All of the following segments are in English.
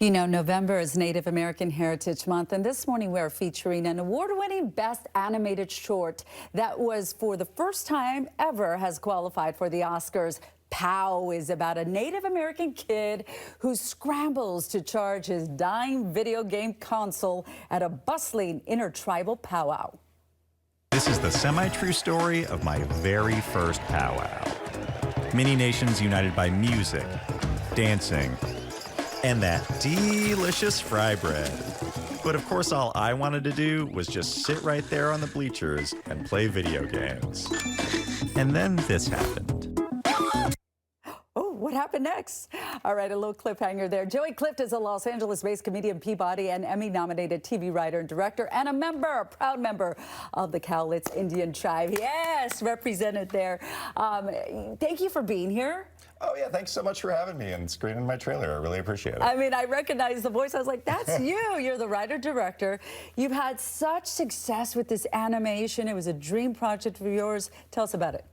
You know, November is Native American Heritage Month, and this morning we're featuring an award-winning Best Animated Short that was, for the first time ever, has qualified for the Oscars. POW is about a Native American kid who scrambles to charge his dying video game console at a bustling intertribal powwow. This is the semi-true story of my very first powwow. Many nations united by music, dancing, and that delicious fry bread. But of course, all I wanted to do was just sit right there on the bleachers and play video games. And then this happened. Oh, what happened next? All right, a little cliffhanger there. Joey Clift is a Los Angeles-based comedian, Peabody and Emmy-nominated TV writer and director, and a proud member of the Cowlitz Indian tribe. Yes, represented there. Thank you for being here. Oh, yeah, thanks so much for having me and screening my trailer. I really appreciate it. I mean, I recognize the voice. I was like, that's you. You're the writer-director. You've had such success with this animation. It was a dream project of yours. Tell us about it.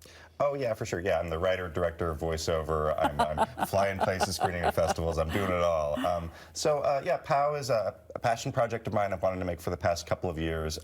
Oh, yeah, for sure. Yeah, I'm the writer, director, voiceover. I'm flying places, screening at festivals. I'm doing it all. Yeah, POW is a passion project of mine I've wanted to make for the past couple of years.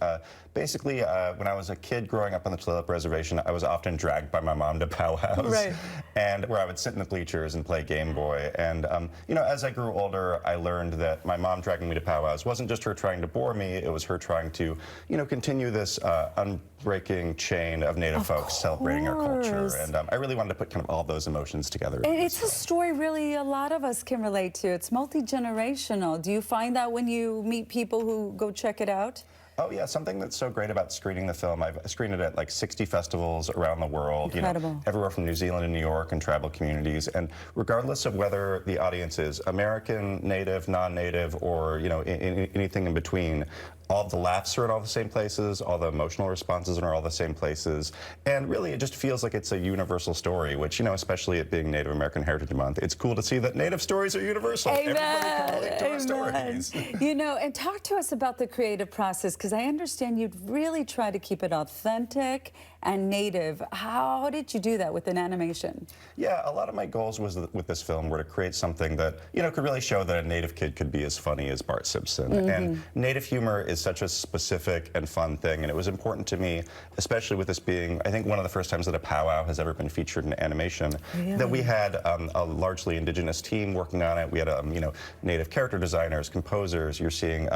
Basically, when I was a kid growing up on the Tulalip Reservation, I was often dragged by my mom to powwows. Right. And where I would sit in the bleachers and play Game Boy. And, you know, as I grew older, I learned that my mom dragging me to powwows wasn't just her trying to bore me, it was her trying to, you know, continue this unbreaking chain of Native folks celebrating our culture. And I really wanted to put kind of all those emotions together. And it's a story really a lot of us can relate to. It's multi-generational. Do you find that when you meet people who go check it out? Oh, yeah, something that's so great about screening the film, I've screened it at like 60 festivals around the world. Incredible. You know, everywhere from New Zealand and New York and tribal communities. And regardless of whether the audience is American, Native, non-Native, or, you know, anything in between, all the laughs are in all the same places, all the emotional responses are in all the same places, and really it just feels like it's a universal story, which, you know, especially it being Native American Heritage Month, it's cool to see that Native stories are universal. Amen. Everybody can relate to our stories. You know, and talk to us about the creative process, because I understand you'd really try to keep it authentic and Native. How did you do that with an animation? Yeah, a lot of my goals with this film were to create something that, you know, could really show that a Native kid could be as funny as Bart Simpson. And Native humor is such a specific and fun thing, and it was important to me, especially with this being, I think, one of the first times that a powwow has ever been featured in animation, that we had a largely indigenous team working on it. We had, you know, Native character designers, composers. You're seeing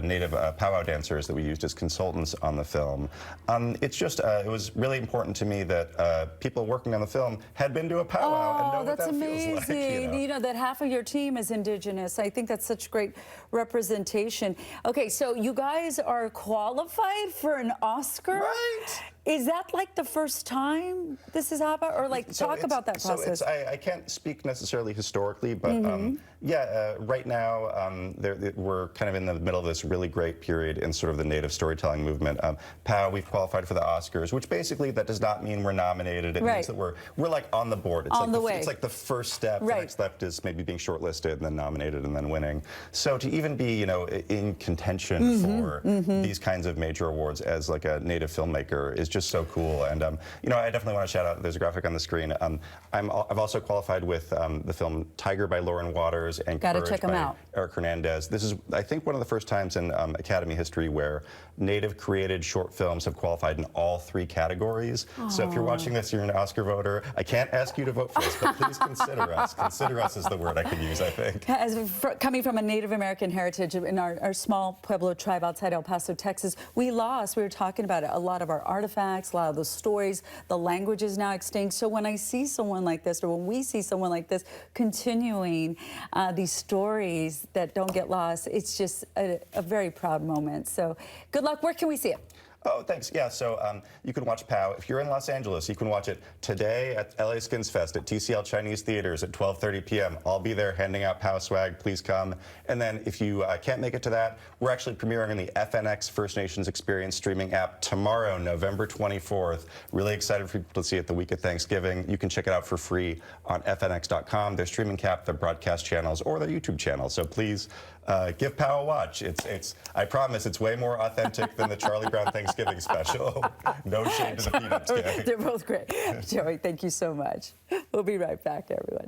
Native powwow dancers that we used as consultants on the film. It's just, it was really important to me that people working on the film had been to a powwow and know what that feels like. You know, that half of your team is indigenous. I think that's such great representation. Okay, so you guys are qualified for an Oscar? Right. Is that like the first time this has happened? Or like, talk about that process. So I can't speak necessarily historically, but yeah, right now we're kind of in the middle of this really great period in sort of the Native storytelling movement. POW, we've qualified for the Oscars, which basically that does not mean we're nominated. It means that we're like on the board. It's it's like the first step. The next step is maybe being shortlisted and then nominated and then winning. So to even be, you know, in contention for these kinds of major awards as like a Native filmmaker is just so cool. And you know, I definitely want to shout out, there's a graphic on the screen. I've also qualified with the film Tiger by Lauren Waters and Courage by Eric Hernandez. This is, I think, one of the first times in Academy history where Native created short films have qualified in all 3 categories. So if you're watching this, you're an Oscar voter. I can't ask you to vote for us, but please consider us. Consider us is the word I could use, I think. Coming from a Native American heritage in our small Pueblo tribe outside El Paso, Texas, we were talking about it, a lot of our artifacts, a lot of the stories, the language is now extinct. So when I see someone like this, or when we see someone like this continuing these stories that don't get lost, it's just a very proud moment. So good luck. Where can we see it? Oh, thanks. Yeah, so you can watch POW. If you're in Los Angeles, you can watch it today at LA Skins Fest at TCL Chinese Theaters at 12:30 p.m. I'll be there handing out POW swag. Please come. And then if you can't make it to that, we're actually premiering in the FNX First Nations Experience streaming app tomorrow, November 24th. Really excited for people to see it the week of Thanksgiving. You can check it out for free on FNX.com, their streaming cap, their broadcast channels, or their YouTube channel. So please give POW a watch. I promise it's way more authentic than the Charlie Brown Thanksgiving special. No shade to the Peanuts gang. They're both great. Joey, thank you so much. We'll be right back, everyone.